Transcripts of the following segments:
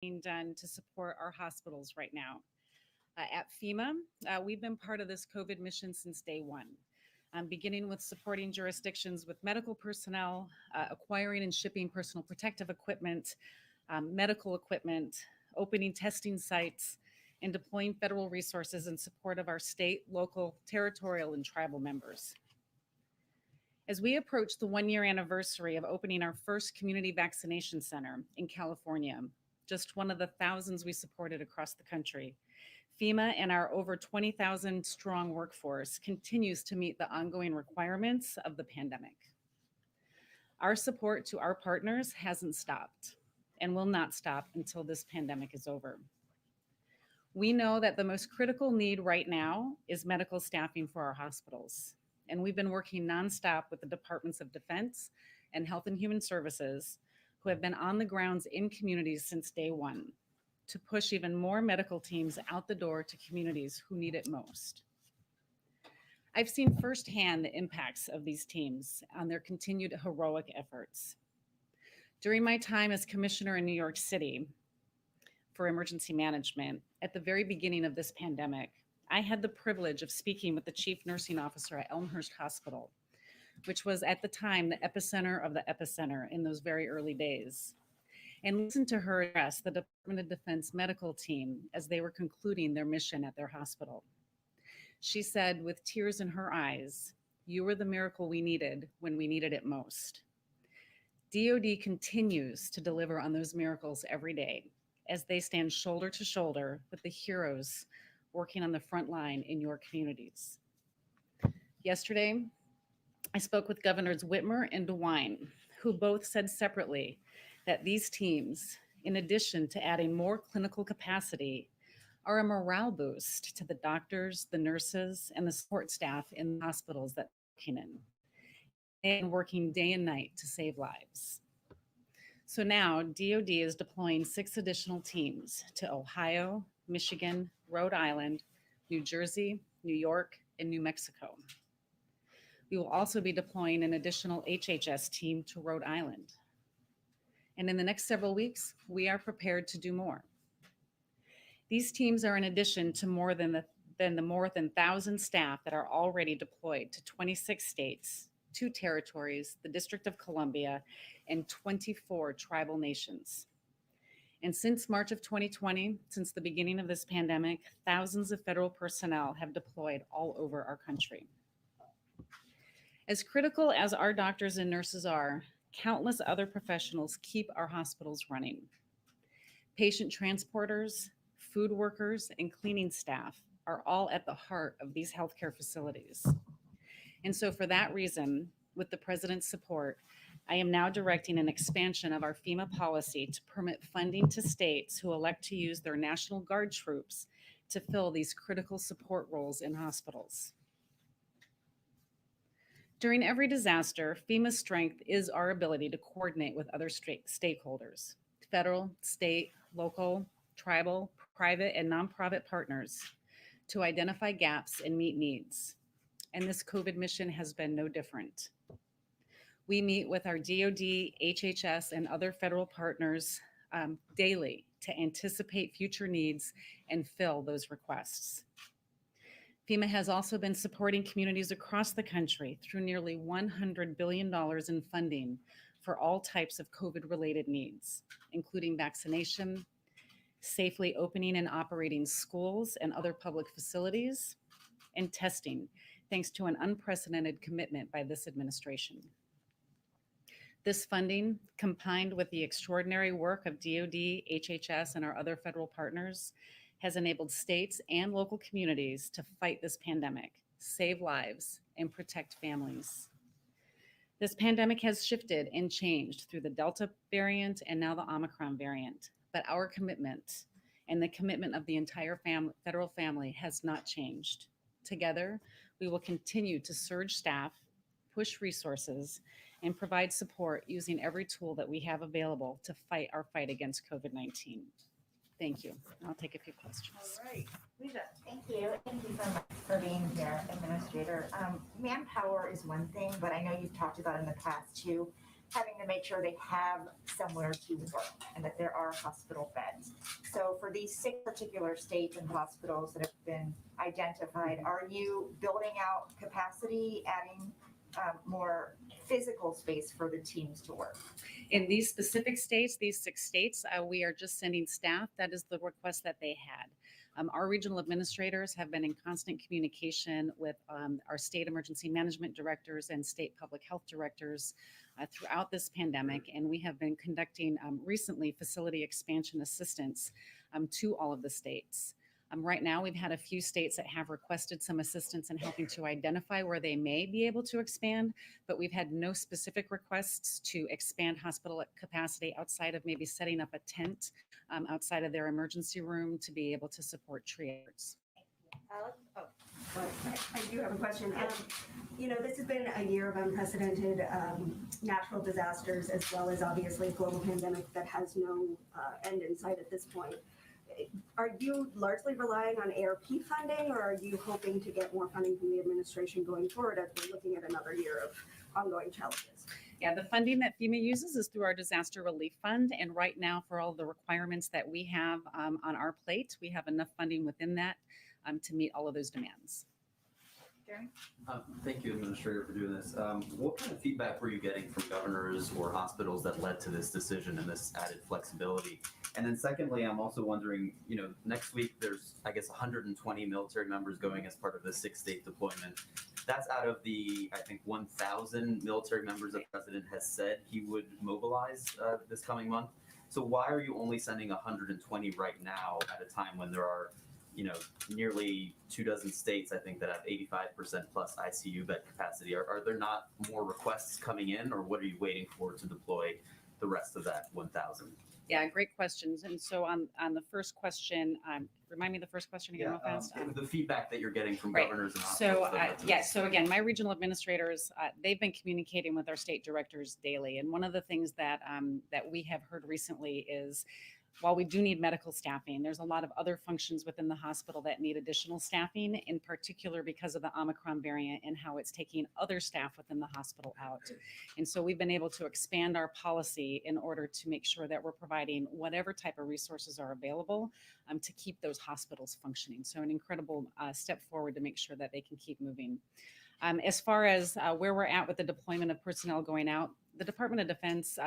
being done to support our hospitals right now. At FEMA, we've been part of this COVID mission since day one, beginning with supporting jurisdictions with medical personnel, acquiring and shipping personal protective equipment, medical equipment, opening testing sites, and deploying federal resources in support of our state, local, territorial, and tribal members. As we approach the 1 year anniversary of opening our first community vaccination center in California, just one of the thousands we supported across the country, FEMA and our over 20,000 strong workforce continues to meet the ongoing requirements of the pandemic. Our support to our partners hasn't stopped and will not stop until this pandemic is over. We know that the most critical need right now is medical staffing for our hospitals. And we've been working nonstop with the Departments of Defense and Health and Human Services, who have been on the grounds in communities since day one, to push even more medical teams out the door to communities who need it most. I've seen firsthand the impacts of these teams on their continued heroic efforts. During my time as commissioner in New York City for emergency management, at the very beginning of this pandemic, I had the privilege of speaking with the chief nursing officer at Elmhurst Hospital, which was at the time the epicenter of the epicenter in those very early days, and listened to her address the Department of Defense medical team as they were concluding their mission at their hospital. She said, with tears in her eyes, "You were the miracle we needed when we needed it most." DoD continues to deliver on those miracles every day as they stand shoulder to shoulder with the heroes working on the front line in your communities. Yesterday, I spoke with Governors Whitmer and DeWine, who both said separately that these teams, in addition to adding more clinical capacity, are a morale boost to the doctors, the nurses, and the support staff in the hospitals that they're working in, and working day and night to save lives. So now DoD is deploying 6 additional teams to Ohio, Michigan, Rhode Island, New Jersey, New York, and New Mexico. We will also be deploying an additional HHS team to Rhode Island. And in the next several weeks, we are prepared to do more. These teams are in addition to more than 1,000 staff that are already deployed to 26 states, 2 territories, the District of Columbia, and 24 tribal nations. And since March of 2020, since the beginning of this pandemic, thousands of federal personnel have deployed all over our country. As critical as our doctors and nurses are, countless other professionals keep our hospitals running. Patient transporters, food workers, and cleaning staff are all at the heart of these healthcare facilities. And so for that reason, with the President's support, I am now directing an expansion of our FEMA policy to permit funding to states who elect to use their National Guard troops to fill these critical support roles in hospitals. During every disaster, FEMA's strength is our ability to coordinate with other stakeholders, federal, state, local, tribal, private, and nonprofit partners to identify gaps and meet needs. And this COVID mission has been no different. We meet with our DoD, HHS, and other federal partners daily to anticipate future needs and fill those requests. FEMA has also been supporting communities across the country through nearly $100 billion in funding for all types of COVID-related needs, including vaccination, safely opening and operating schools and other public facilities, and testing, thanks to an unprecedented commitment by this administration. This funding, combined with the extraordinary work of DoD, HHS, and our other federal partners, has enabled states and local communities to fight this pandemic, save lives, and protect families. This pandemic has shifted and changed through the Delta variant and now the Omicron variant, but our commitment and the commitment of the entire federal family has not changed. Together, we will continue to surge staff, push resources, and provide support using every tool that we have available to fight our fight against COVID-19. Thank you. I'll take a few questions. All right. Lisa. Thank you. Thank you so much for being here, Administrator. Manpower is one thing, but I know you've talked about in the past too, having to make sure they have somewhere to work and that there are hospital beds. So for these 6 particular states and hospitals that have been identified, are you building out capacity, adding more physical space for the teams to work? In these specific states, these 6 states, we are just sending staff. That is the request that they had. Our regional administrators have been in constant communication with our state emergency management directors and state public health directors throughout this pandemic, and we have been conducting recently facility expansion assistance to all of the states. Right now, we've had a few states that have requested some assistance in helping to identify where they may be able to expand, but we've had no specific requests to expand hospital capacity outside of maybe setting up a tent outside of their emergency room to be able to support triage. Alex? Oh. I do have a question. This has been a year of unprecedented natural disasters, as well as obviously a global pandemic that has no end in sight at this point. Are you largely relying on ARP funding, or are you hoping to get more funding from the administration going forward as we're looking at another year of ongoing challenges? Yeah, the funding that FEMA uses is through our disaster relief fund. And right now, for all the requirements that we have on our plate, we have enough funding within that to meet all of those demands. Jeremy? Thank you, Administrator, for doing this. What kind of feedback were you getting from governors or hospitals that led to this decision and this added flexibility? And then secondly, I'm also wondering, next week there's, I guess, 120 military members going as part of the 6-state deployment. That's out of the, I think, 1,000 military members the President has said he would mobilize this coming month. So why are you only sending 120 right now at a time when there are nearly 24 states, I think, that have 85% plus ICU bed capacity? Are there not more requests coming in, or what are you waiting for to deploy the rest of that 1,000? Yeah, great questions. And so on the first question, remind me the first question again real fast. The feedback that you're getting from Right. governors and hospitals. So again, my regional administrators, they've been communicating with our state directors daily. And one of the things that we have heard recently is, while we do need medical staffing, there's a lot of other functions within the hospital that need additional staffing, in particular because of the Omicron variant and how it's taking other staff within the hospital out. And so we've been able to expand our policy in order to make sure that we're providing whatever type of resources are available to keep those hospitals functioning. So an incredible step forward to make sure that they can keep moving. As far as where we're at with the deployment of personnel going out, the Department of Defense,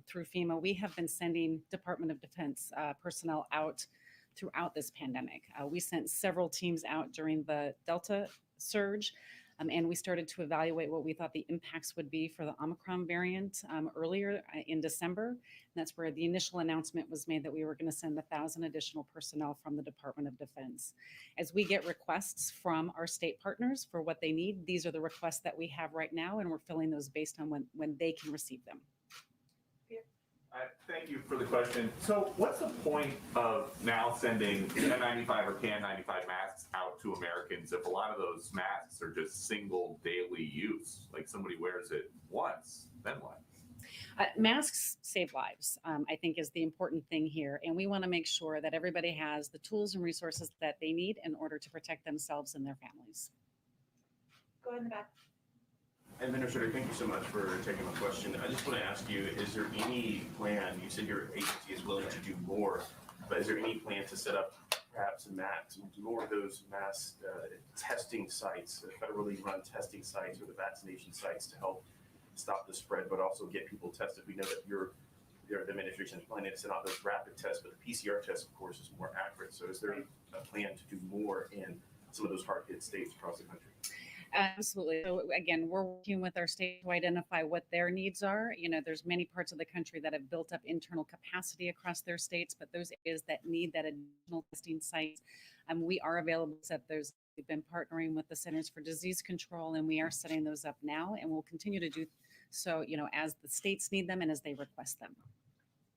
through FEMA, we have been sending Department of Defense personnel out throughout this pandemic. We sent several teams out during the Delta surge, and we started to evaluate what we thought the impacts would be for the Omicron variant earlier in December. And that's where the initial announcement was made that we were going to send 1,000 additional personnel from the Department of Defense. As we get requests from our state partners for what they need, these are the requests that we have right now, and we're filling those based on when they can receive them. Thank you for the question. So what's the point of now sending N95 or KN95 masks out to Americans if a lot of those masks are just single daily use? Like somebody wears it once, then what? Masks save lives, I think, is the important thing here. And we want to make sure that everybody has the tools and resources that they need in order to protect themselves and their families. Go in the back. Administrator, thank you so much for taking my question. I just want to ask you, is there any plan, you said your agency is willing to do more, but is there any plan to set up perhaps more of those mass testing sites, federally run testing sites or the vaccination sites to help stop the spread, but also get people tested? We know that the administration is planning to send out those rapid tests, but the PCR test, of course, is more accurate. So is there a plan to do more in some of those hard-hit states across the country? Absolutely. So again, we're working with our state to identify what their needs are. There's many parts of the country that have built up internal capacity across their states, but those areas that need that additional testing sites, we are available to set those. We've been partnering with the Centers for Disease Control, and we are setting those up now, and we'll continue to do so, as the states need them and as they request them.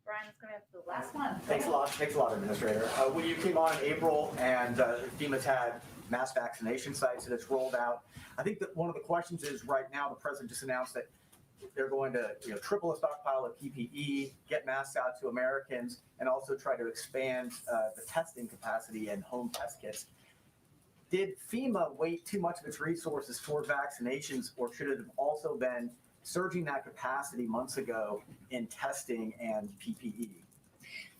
Brian is going to have the last one. Thanks a lot, Administrator. When you came on in April and FEMA's had mass vaccination sites that it's rolled out, I think that one of the questions is right now the President just announced that they're going to triple a stockpile of PPE, get masks out to Americans, and also try to expand the testing capacity and home test kits. Did FEMA weight too much of its resources toward vaccinations, or should it have also been surging that capacity months ago in testing and PPE?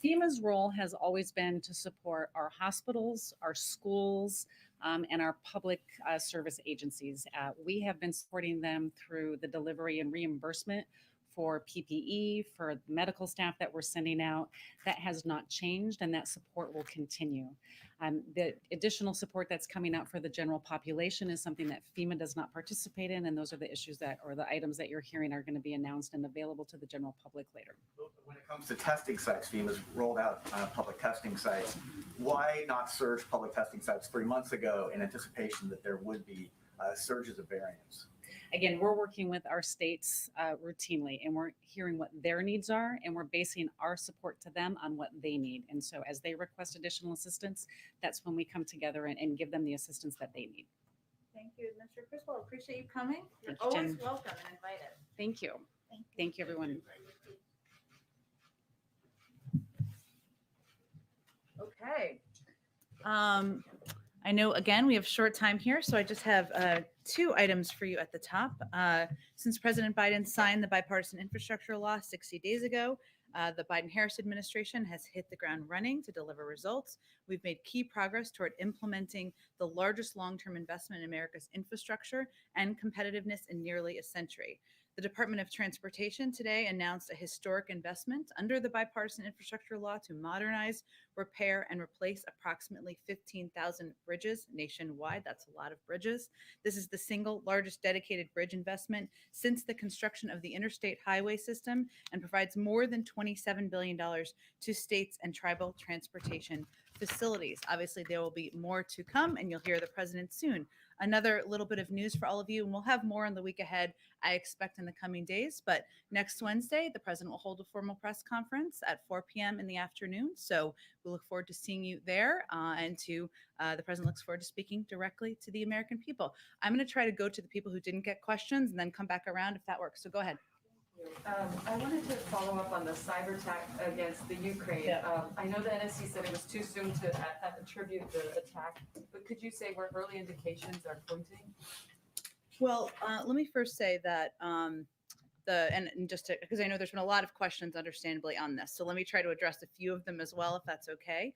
FEMA's role has always been to support our hospitals, our schools, and our public service agencies. We have been supporting them through the delivery and reimbursement for PPE, for medical staff that we're sending out. That has not changed, and that support will continue. The additional support that's coming out for the general population is something that FEMA does not participate in, and those are the issues that, or the items that you're hearing are going to be announced and available to the general public later. When it comes to testing sites, FEMA's rolled out public testing sites. Why not surge public testing sites 3 months ago in anticipation that there would be surges of variants? Again, we're working with our states routinely, and we're hearing what their needs are, and we're basing our support to them on what they need. And so as they request additional assistance, that's when we come together and give them the assistance that they need. Thank you, Mr. Criswell. Appreciate you coming. You're Thank you, always Jen. welcome and invited. Thank you. Thank you, everyone. Okay. I know, again, we have short time here, so I just have 2 items for you at the top. Since President Biden signed the bipartisan infrastructure law 60 days ago, the Biden-Harris administration has hit the ground running to deliver results. We've made key progress toward implementing the largest long-term investment in America's infrastructure and competitiveness in nearly a century. The Department of Transportation today announced a historic investment under the bipartisan infrastructure law to modernize, repair, and replace approximately 15,000 bridges nationwide. That's a lot of bridges. This is the single largest dedicated bridge investment since the construction of the interstate highway system and provides more than $27 billion to states and tribal transportation facilities. Obviously, there will be more to come, and you'll hear the president soon. Another little bit of news for all of you, and we'll have more in the week ahead, I expect, in the coming days. But next Wednesday, the president will hold a formal press conference at 4 p.m. in the afternoon. So we look forward to seeing you there, and the president looks forward to speaking directly to the American people. I'm going to try to go to the people who didn't get questions and then come back around if that works. So go ahead. I wanted to follow up on the cyber attack against the Ukraine. Yeah. I know the NSC said it was too soon to attribute the attack, but could you say where early indications are pointing? Well, let me first say that because I know there's been a lot of questions, understandably, on this. So let me try to address a few of them as well, if that's okay.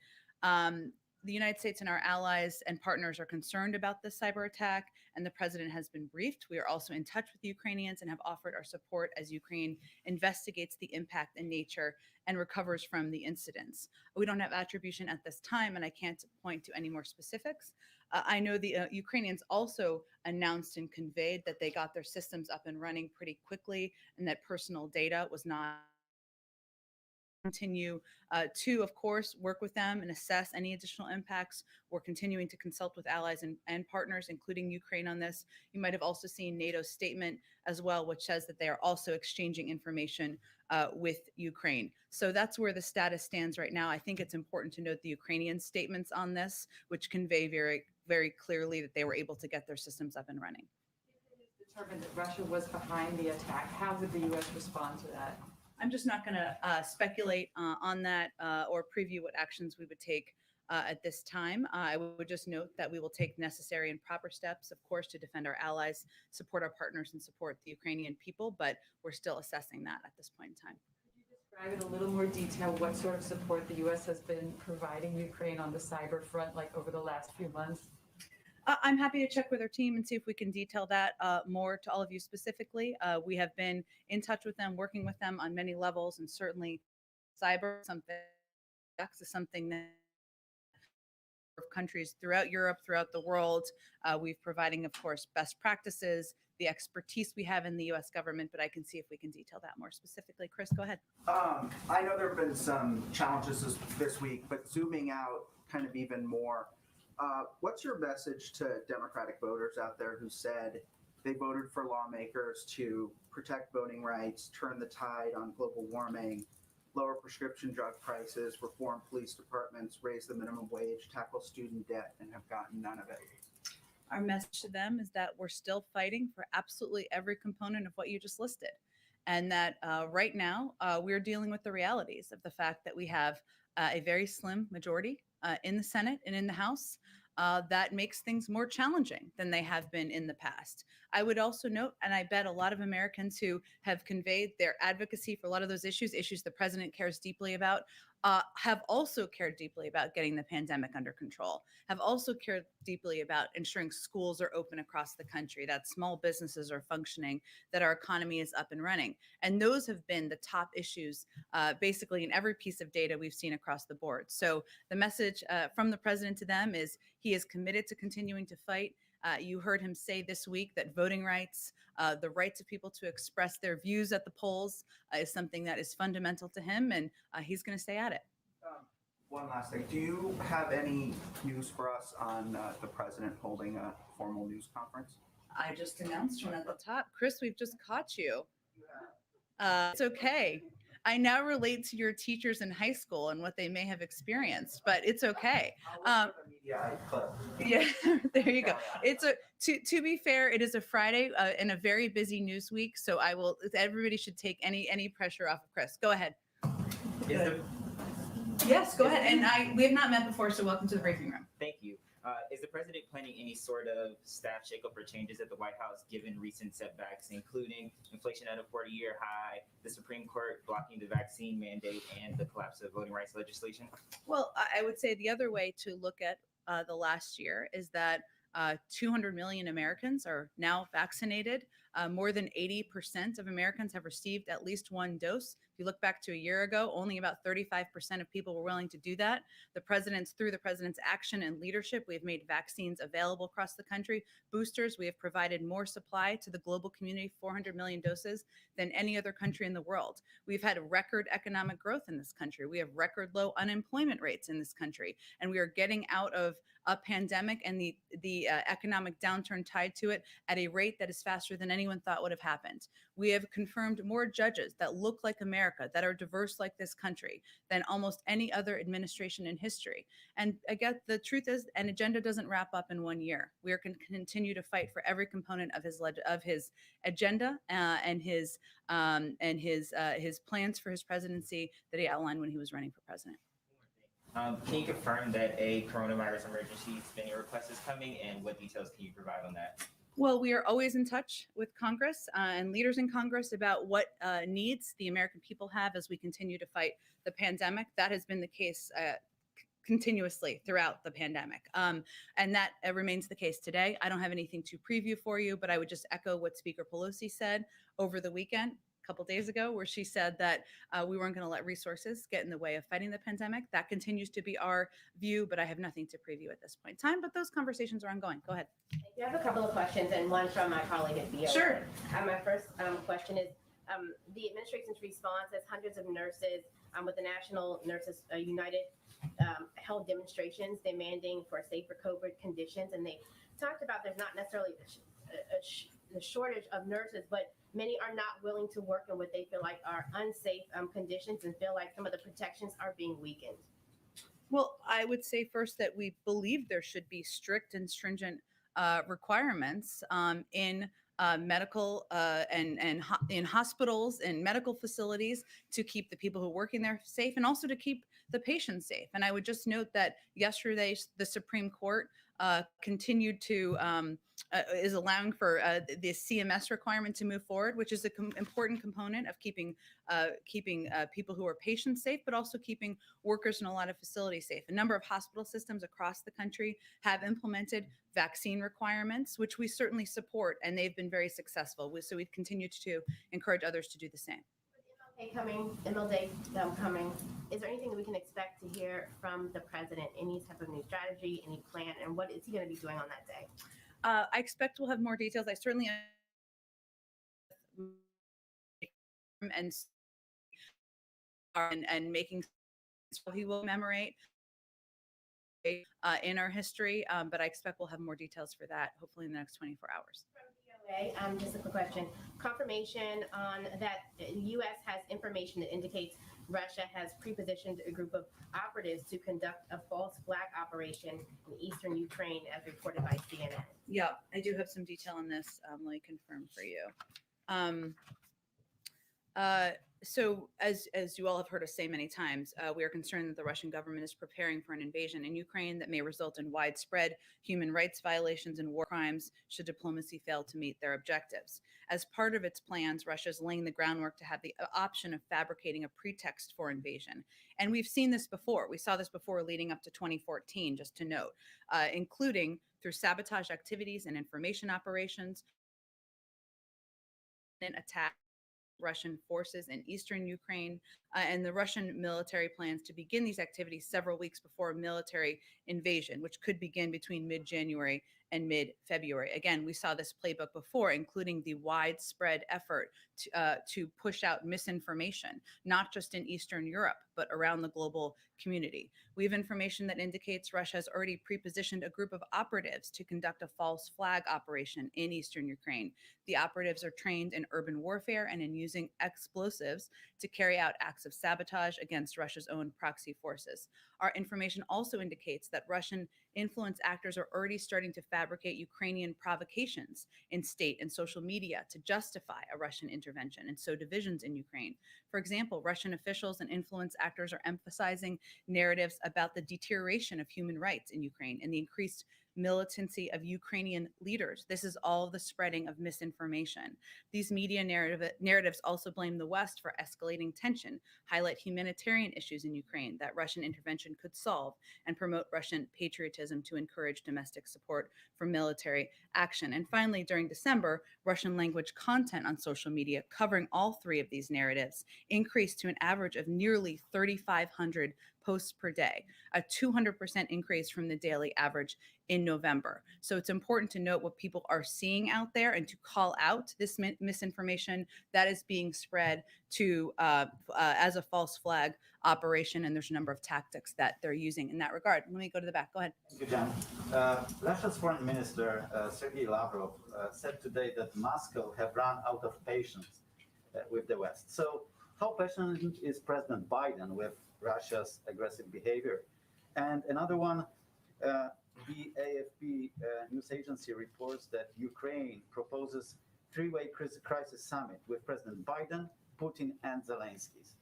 The United States and our allies and partners are concerned about this cyber attack, and the president has been briefed. We are also in touch with the Ukrainians and have offered our support as Ukraine investigates the impact and nature and recovers from the incidents. We don't have attribution at this time, and I can't point to any more specifics. I know the Ukrainians also announced and conveyed that they got their systems up and running pretty quickly and that personal data was not continue to, of course, work with them and assess any additional impacts. We're continuing to consult with allies and partners, including Ukraine, on this. You might have also seen NATO's statement as well, which says that they are also exchanging information with Ukraine. So that's where the status stands right now. I think it's important to note the Ukrainian statements on this, which convey very, very clearly that they were able to get their systems up and running. If it is determined that Russia was behind the attack, how would the U.S. respond to that? I'm just not going to speculate on that or preview what actions we would take at this time. I would just note that we will take necessary and proper steps, of course, to defend our allies, support our partners, and support the Ukrainian people, but we're still assessing that at this point in time. Could you describe in a little more detail what sort of support the U.S. has been providing Ukraine on the cyber front, like over the last few months? I'm happy to check with our team and see if we can detail that more to all of you specifically. We have been in touch with them, working with them on many levels, and certainly cyber is something that countries throughout Europe, throughout the world, we've providing, of course, best practices, the expertise we have in the U.S. government, but I can see if we can detail that more specifically. Chris, go ahead. I know there have been some challenges this week, but zooming out kind of even more, what's your message to Democratic voters out there who said they voted for lawmakers to protect voting rights, turn the tide on global warming, lower prescription drug prices, reform police departments, raise the minimum wage, tackle student debt, and have gotten none of it? Our message to them is that we're still fighting for absolutely every component of what you just listed. And that right now we're dealing with the realities of the fact that we have a very slim majority in the Senate and in the House. that makes things more challenging than they have been in the past. I would also note, and I bet a lot of Americans who have conveyed their advocacy for a lot of those issues the president cares deeply about, have also cared deeply about getting the pandemic under control, have also cared deeply about ensuring schools are open across the country, that small businesses are functioning, that our economy is up and running. And those have been the top issues basically in every piece of data we've seen across the board. So the message from the president to them is he is committed to continuing to fight. You heard him say this week that voting rights, the rights of people to express their views at the polls is something that is fundamental to him, and he's going to stay at it. One last thing. Do you have any news for us on the president holding a formal news conference? I just announced one at the top. Chris, we've just caught you. It's okay. I now relate to your teachers in high school and what they may have experienced, but it's okay. Yeah, there you go. It's to be fair, it is a Friday and a very busy news week, so everybody should take any pressure off of Chris. Go ahead. Yes, go ahead. And we have not met before, so welcome to the briefing room. Thank you. Is the president planning any sort of staff shakeup or changes at the White House given recent setbacks, including inflation at a 40-year high, the Supreme Court blocking the vaccine mandate, and the collapse of voting rights legislation? Well, I would say the other way to look at the last year is that 200 million Americans are now vaccinated. More than 80% of Americans have received at least one dose. If you look back to a year ago, only about 35% of people were willing to do that. Through the president's action and leadership, we have made vaccines available across the country. Boosters, we have provided more supply to the global community, 400 million doses, than any other country in the world. We've had record economic growth in this country. We have record low unemployment rates in this country. And we are getting out of a pandemic and the economic downturn tied to it at a rate that is faster than anyone thought would have happened. We have confirmed more judges that look like America, that are diverse like this country, than almost any other administration in history. And I guess the truth is, an agenda doesn't wrap up in 1 year. We are going to continue to fight for every component of his agenda and his plans for his presidency that he outlined when he was running for president. Can you confirm that a coronavirus emergency spending request is coming, and what details can you provide on that? Well, we are always in touch with Congress and leaders in Congress about what needs the American people have as we continue to fight the pandemic. That has been the case continuously throughout the pandemic. And that remains the case today. I don't have anything to preview for you, but I would just echo what Speaker Pelosi said over the weekend, couple days ago, where she said that we weren't going to let resources get in the way of fighting the pandemic. That continues to be our view, but I have nothing to preview at this point in time. But those conversations are ongoing. Go ahead. I have a couple of questions, and one from my colleague at VOA. Sure. My first question is, the administration's response as hundreds of nurses with the National Nurses United held demonstrations demanding for safer COVID conditions, and they talked about there's not necessarily the shortage of nurses, but many are not willing to work in what they feel like are unsafe conditions and feel like some of the protections are being weakened. Well, I would say first that we believe there should be strict and stringent requirements in medical and in hospitals and medical facilities to keep the people who are working there safe and also to keep the patients safe. And I would just note that yesterday the Supreme Court continued to is allowing for the CMS requirement to move forward, which is an important component of keeping people who are patients safe, but also keeping workers in a lot of facilities safe. A number of hospital systems across the country have implemented vaccine requirements, which we certainly support, and they've been very successful. So we've continued to encourage others to do the same. MLD coming, is there anything that we can expect to hear from the president? Any type of new strategy, any plan, and what is he going to be doing on that day? I expect we'll have more details. I certainly and making he will commemorate in our history, but I expect we'll have more details for that hopefully in the next 24 hours. Just a quick question. Confirmation on that the U.S. has information that indicates Russia has pre-positioned a group of operatives to conduct a false flag operation in eastern Ukraine, as reported by CNN. Yeah, I do have some detail on this. Let me confirm for you. So, as you all have heard us say many times, we are concerned that the Russian government is preparing for an invasion in Ukraine that may result in widespread human rights violations and war crimes should diplomacy fail to meet their objectives. As part of its plans, Russia is laying the groundwork to have the option of fabricating a pretext for invasion. And we've seen this before. We saw this before leading up to 2014, just to note, including through sabotage activities and information operations, and attack Russian forces in eastern Ukraine, and the Russian military plans to begin these activities several weeks before a military invasion, which could begin between mid-January and mid-February. Again, we saw this playbook before, including the widespread effort to push out misinformation, not just in Eastern Europe, but around the global community. We have information that indicates Russia has already pre-positioned a group of operatives to conduct a false flag operation in Eastern Ukraine. The operatives are trained in urban warfare and in using explosives to carry out acts of sabotage against Russia's own proxy forces. Our information also indicates that Russian influence actors are already starting to fabricate Ukrainian provocations in state and social media to justify a Russian intervention and sow divisions in Ukraine. For example, Russian officials and influence actors are emphasizing narratives about the deterioration of human rights in Ukraine and the increased militancy of Ukrainian leaders. This is all the spreading of misinformation. These media narratives also blame the West for escalating tension, highlight humanitarian issues in Ukraine that Russian intervention could solve, and promote Russian patriotism to encourage domestic support for military action. And finally, during December, Russian language content on social media covering all three of these narratives increased to an average of nearly 3,500 posts per day, a 200% increase from the daily average in November. So it's important to note what people are seeing out there and to call out this misinformation that is being spread to as a false flag operation. And there's a number of tactics that they're using in that regard. Let me go to the back. Go ahead. Thank you, Jan. Russia's foreign minister, Sergei Lavrov, said today that Moscow have run out of patience with the West. So how passionate is President Biden with Russia's aggressive behavior? And another one, the AFP news agency reports that Ukraine proposes three-way crisis summit with President Biden, Putin, and Zelensky.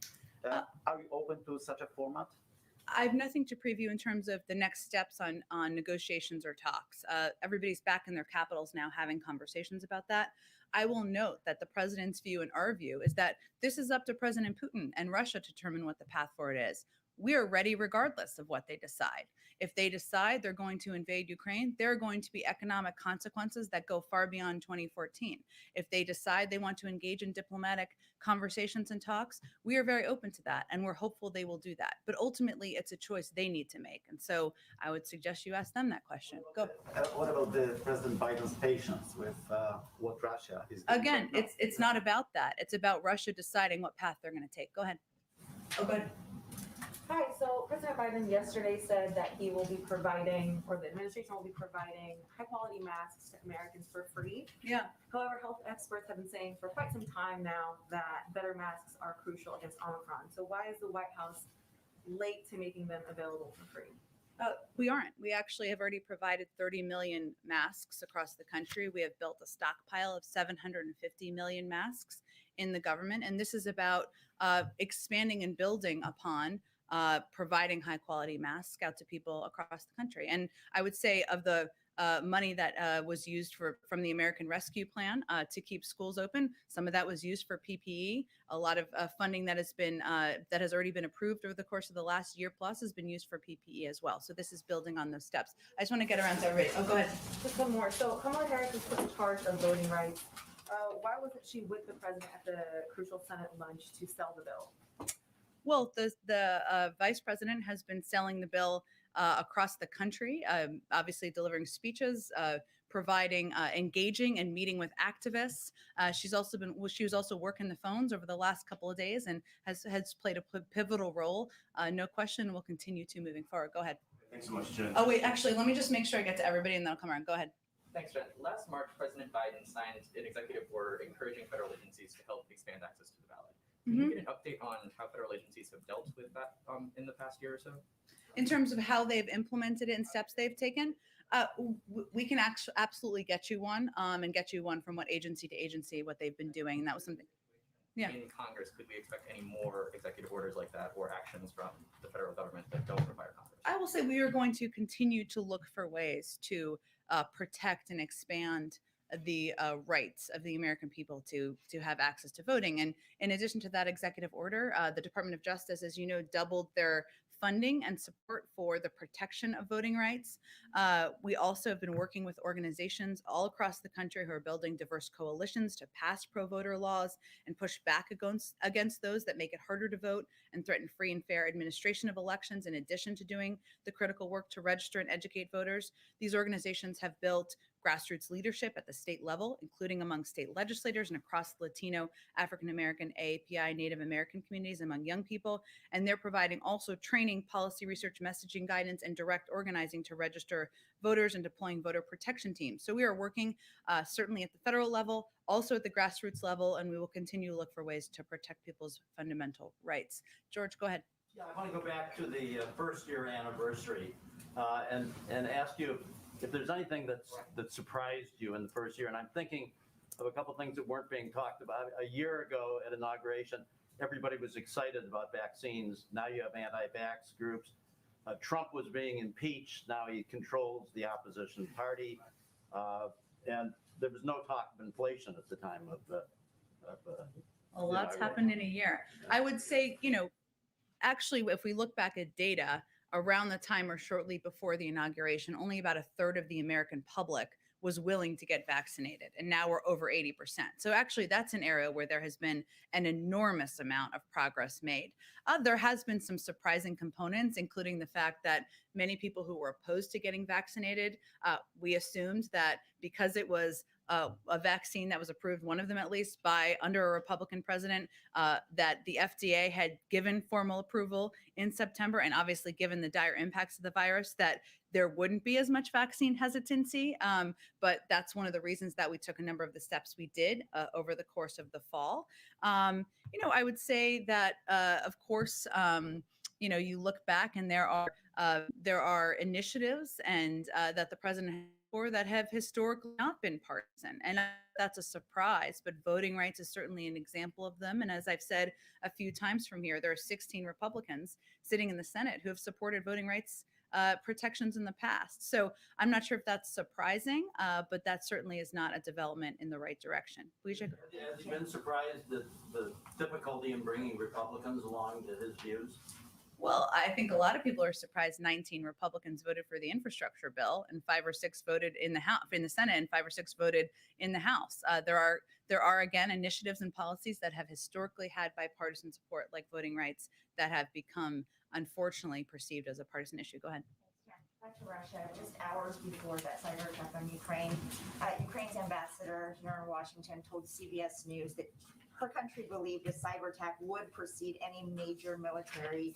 Are you open to such a format? I have nothing to preview in terms of the next steps on negotiations or talks. Everybody's back in their capitals now having conversations about that. I will note that the president's view and our view is that this is up to President Putin and Russia to determine what the path forward is. We are ready regardless of what they decide. If they decide they're going to invade Ukraine, there are going to be economic consequences that go far beyond 2014. If they decide they want to engage in diplomatic conversations and talks, we are very open to that, and we're hopeful they will do that. But ultimately, it's a choice they need to make. And so I would suggest you ask them that question. Go. What about the President Biden's patience with what Russia is doing? Again, right now? it's not about that. It's about Russia deciding what path they're going to take. Go ahead. Oh, go ahead. Hi, so President Biden yesterday said that he will be providing, or the administration will be providing, high-quality masks to Americans for free. Yeah. However, health experts have been saying for quite some time now that better masks are crucial against Omicron. So why is the White House late to making them available for free? We aren't. We actually have already provided 30 million masks across the country. We have built a stockpile of 750 million masks in the government. And this is about expanding and building upon providing high quality masks out to people across the country. And I would say of the money that was used from the American Rescue Plan to keep schools open, some of that was used for PPE. A lot of funding that has already been approved over the course of the last year plus has been used for PPE as well. So this is building on those steps. I just want to get around to everybody. Oh, go ahead. Just one more. So Kamala Harris is put in charge of voting rights. Why wasn't she with the president at the crucial Senate lunch to sell the bill? Well, the vice president has been selling the bill across the country, obviously delivering speeches, providing, engaging and meeting with activists. She was also working the phones over the last couple of days and has played a pivotal role. No question, will continue to moving forward. Go ahead. Thanks so much, Jen. Oh, wait, actually, let me just make sure I get to everybody and then I'll come around. Go ahead. Thanks, Jen. Last March, President Biden signed an executive order encouraging federal agencies to help expand access to the ballot. Can you get an update on how federal agencies have dealt with that in the past year or so? In terms of how they've implemented it and steps they've taken, we can absolutely get you one and get you one from what agency to agency, what they've been doing. And that was something. Yeah. in Congress, could we expect any more executive orders like that or actions from the federal government that don't require Congress? I will say we are going to continue to look for ways to protect and expand the rights of the American people to have access to voting. And in addition to that executive order, the Department of Justice, as you know, doubled their funding and support for the protection of voting rights. We also have been working with organizations all across the country who are building diverse coalitions to pass pro-voter laws and push back against those that make it harder to vote and threaten free and fair administration of elections, in addition to doing the critical work to register and educate voters. These organizations have built grassroots leadership at the state level, including among state legislators and across Latino, African American, AAPI, Native American communities among young people. And they're providing also training, policy research, messaging guidance, and direct organizing to register voters and deploying voter protection teams. So we are working certainly at the federal level, also at the grassroots level, and we will continue to look for ways to protect people's fundamental rights. George, go ahead. Yeah, I want to go back to the first year anniversary and ask you if there's anything that surprised you in the first year. And I'm thinking of a couple things that weren't being talked about. A year ago at inauguration, everybody was excited about vaccines. Now you have anti-vax groups. Trump was being impeached. Now he controls the opposition party. And there was no talk of inflation at the time of the A lot's happened in a year. I would say, actually, if we look back at data around the time or shortly before the inauguration, only about a third of the American public was willing to get vaccinated. And now we're over 80%. So actually, that's an area where there has been an enormous amount of progress made. There has been some surprising components, including the fact that many people who were opposed to getting vaccinated, we assumed that because it was a vaccine that was approved, one of them at least, by under a Republican president, that the FDA had given formal approval in September, and obviously given the dire impacts of the virus, that there wouldn't be as much vaccine hesitancy. But that's one of the reasons that we took a number of the steps we did over the course of the fall. I would say that, of course, you look back and there are initiatives and that the president for that have historically not been partisan. And that's a surprise, but voting rights is certainly an example of them. And as I've said a few times from here, there are 16 Republicans sitting in the Senate who have supported voting rights protections in the past. So I'm not sure if that's surprising, but that certainly is not a development in the right direction. Has he been surprised at the difficulty in bringing Republicans along to his views? Well, I think a lot of people are surprised 19 Republicans voted for the infrastructure bill and 5 or 6 voted in the Senate, and 5 or 6 voted in the House. There are again initiatives and policies that have historically had bipartisan support, like voting rights, that have become unfortunately perceived as a partisan issue. Go ahead. Back to Russia, just hours before that cyber attack on Ukraine, Ukraine's ambassador here in Washington told CBS News that her country believed a cyber attack would precede any major military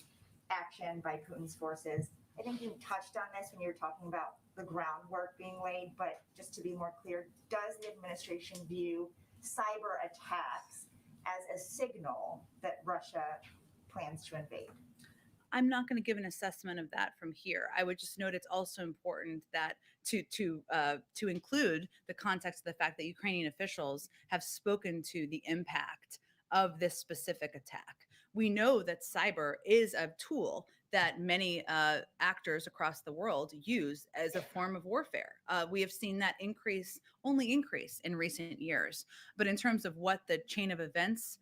action by Putin's forces. I think you touched on this when you were talking about the groundwork being laid, but just to be more clear, does the administration view cyber attacks as a signal that Russia plans to invade? I'm not going to give an assessment of that from here. I would just note it's also important that to include the context of the fact that Ukrainian officials have spoken to the impact of this specific attack. We know that cyber is a tool that many actors across the world use as a form of warfare. We have seen that only increase in recent years. But in terms of what the chain of events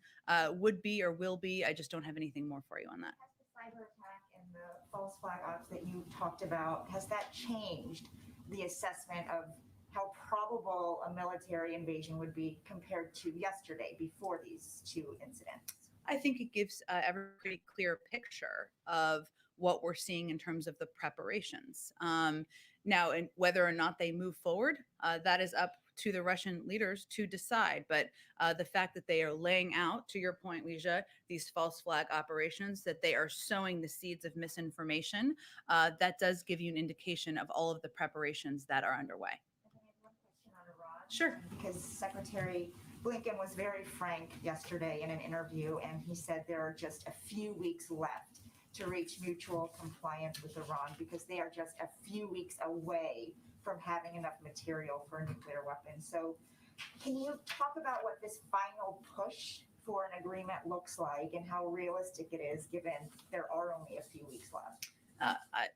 would be or will be, I just don't have anything more for you on that. Has the cyber attack and the false flag ops that you talked about, has that changed the assessment of how probable a military invasion would be compared to yesterday before these 2 incidents? I think it gives a pretty clear picture of what we're seeing in terms of the preparations. Now, and whether or not they move forward, that is up to the Russian leaders to decide. But the fact that they are laying out, to your point, Leisha, these false flag operations, that they are sowing the seeds of misinformation, that does give you an indication of all of the preparations that are underway. I have one question on Iran. Sure. Because Secretary Blinken was very frank yesterday in an interview, and he said there are just a few weeks left to reach mutual compliance with Iran because they are just a few weeks away from having enough material for a nuclear weapon. So can you talk about what this final push for an agreement looks like and how realistic it is, given there are only a few weeks left.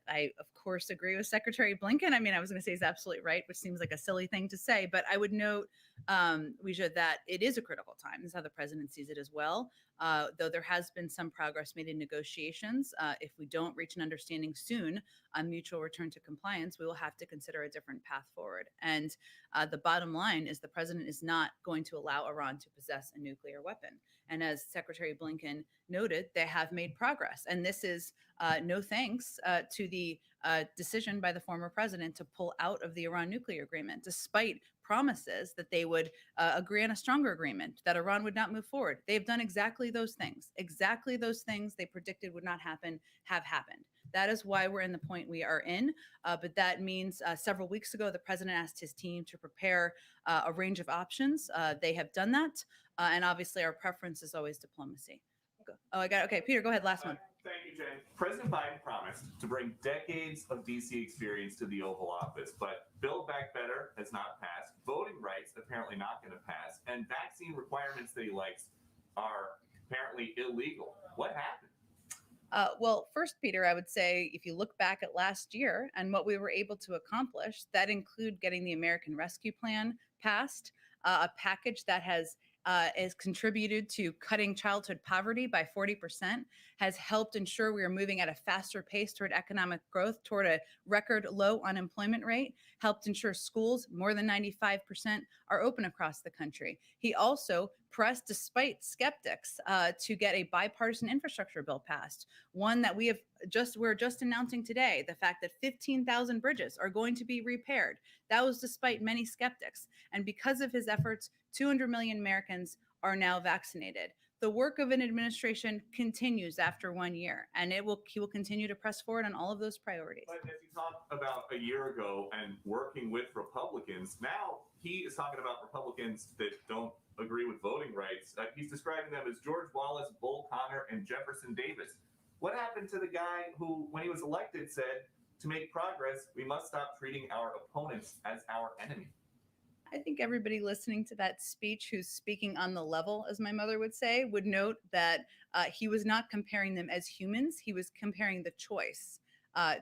I, of course, agree with Secretary Blinken. I mean, I was going to say he's absolutely right, which seems like a silly thing to say, but I would note, Weijia, that it is a critical time. This is how the president sees it as well. Though there has been some progress made in negotiations, if we don't reach an understanding soon on mutual return to compliance, we will have to consider a different path forward. And the bottom line is the president is not going to allow Iran to possess a nuclear weapon. And as Secretary Blinken noted, they have made progress. And this is no thanks to the decision by the former president to pull out of the Iran nuclear agreement, despite promises that they would agree on a stronger agreement, that Iran would not move forward. They've done exactly those things. Exactly those things they predicted would not happen have happened. That is why we're in the point we are in. But that means several weeks ago, the president asked his team to prepare a range of options. They have done that. And obviously, our preference is always diplomacy. Oh, I got it. Okay, Peter, go ahead. Last one. Thank you, Jen. President Biden promised to bring decades of DC experience to the Oval Office, but Build Back Better has not passed. Voting rights apparently not going to pass, and vaccine requirements that he likes are apparently illegal. What happened? Well, first, Peter, I would say if you look back at last year and what we were able to accomplish, that include getting the American Rescue Plan passed, a package that has contributed to cutting childhood poverty by 40%, has helped ensure we are moving at a faster pace toward economic growth, toward a record low unemployment rate, helped ensure schools, more than 95%, are open across the country. He also pressed, despite skeptics, to get a bipartisan infrastructure bill passed, one that we're just announcing today, the fact that 15,000 bridges are going to be repaired. That was despite many skeptics. And because of his efforts, 200 million Americans are now vaccinated. The work of an administration continues after 1 year, and he will continue to press forward on all of those priorities. But as you talked about a year ago and working with Republicans, now he is talking about Republicans that don't agree with voting rights. He's describing them as George Wallace, Bull Connor, and Jefferson Davis. What happened to the guy who, when he was elected, said, to make progress, we must stop treating our opponents as our enemy? I think everybody listening to that speech who's speaking on the level, as my mother would say, would note that he was not comparing them as humans. He was comparing the choice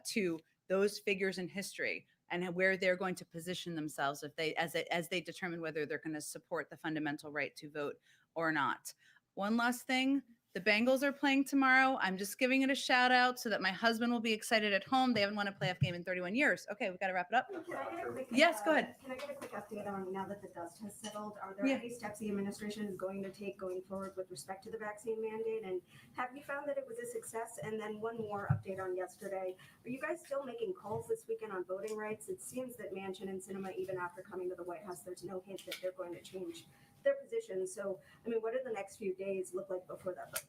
to those figures in history and where they're going to position themselves as they determine whether they're going to support the fundamental right to vote or not. One last thing. The Bengals are playing tomorrow. I'm just giving it a shout out so that my husband will be excited at home. They haven't won a playoff game in 31 years. Okay, we've got to wrap it up. Can I get a quick, Yes, go ahead. Can I get a quick update on, now that the dust has settled, are there Yeah. any steps the administration is going to take going forward with respect to the vaccine mandate? And have you found that it was a success? And then one more update on yesterday. Are you guys still making calls this weekend on voting rights? It seems that Manchin and Sinema, even after coming to the White House, there's no hint that they're going to change their position. So, I mean, what do the next few days look like before that vote?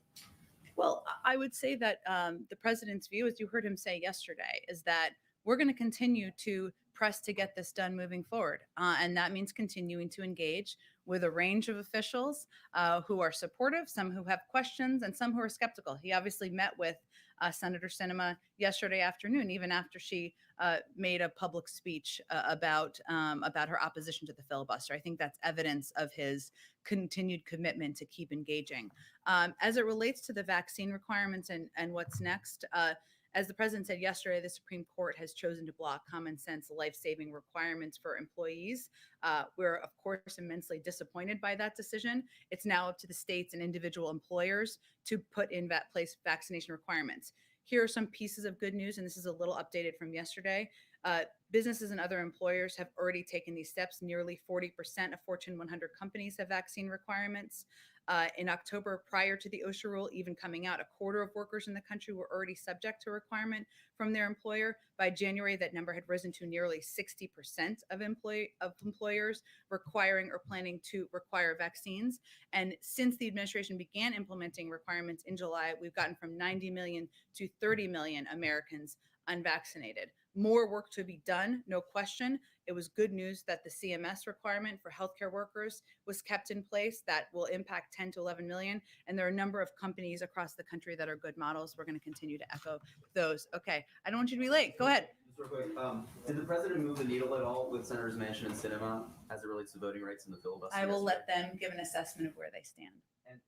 Well, I would say that the president's view, as you heard him say yesterday, is that we're going to continue to press to get this done moving forward. And that means continuing to engage with a range of officials who are supportive, some who have questions, and some who are skeptical. He obviously met with Senator Sinema yesterday afternoon, even after she made a public speech about her opposition to the filibuster. I think that's evidence of his continued commitment to keep engaging. As it relates to the vaccine requirements and what's next, as the president said yesterday, the Supreme Court has chosen to block common sense life-saving requirements for employees. We're, of course, immensely disappointed by that decision. It's now up to the states and individual employers to put in place vaccination requirements. Here are some pieces of good news, and this is a little updated from yesterday. Businesses and other employers have already taken these steps. Nearly 40% of Fortune 100 companies have vaccine requirements. In October, prior to the OSHA rule even coming out, a quarter of workers in the country were already subject to a requirement from their employer. By January, that number had risen to nearly 60% of employers requiring or planning to require vaccines. And since the administration began implementing requirements in July, we've gotten from 90 million to 30 million Americans unvaccinated. More work to be done, no question. It was good news that the CMS requirement for healthcare workers was kept in place. That will impact 10 to 11 million. And there are a number of companies across the country that are good models. We're going to continue to echo those. Okay, I don't want you to be late. Go ahead. Just real quick, did the president move the needle at all with Senators Manchin and Sinema as it relates to voting rights and the filibuster? I will let them give an assessment of where they stand. And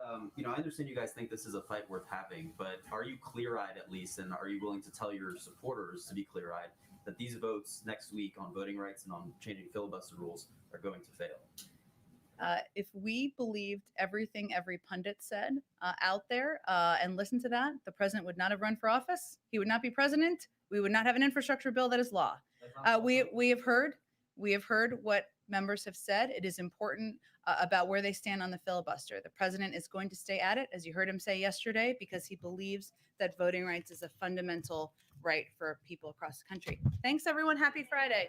I understand you guys think this is a fight worth having, but are you clear-eyed at least, and are you willing to tell your supporters to be clear-eyed that these votes next week on voting rights and on changing filibuster rules are going to fail? If we believed everything every pundit said out there and listened to that, the president would not have run for office. He would not be president. We would not have an infrastructure bill that is law. We have heard what members have said. It is important about where they stand on the filibuster. The president is going to stay at it, as you heard him say yesterday, because he believes that voting rights is a fundamental right for people across the country. Thanks, everyone. Happy Friday.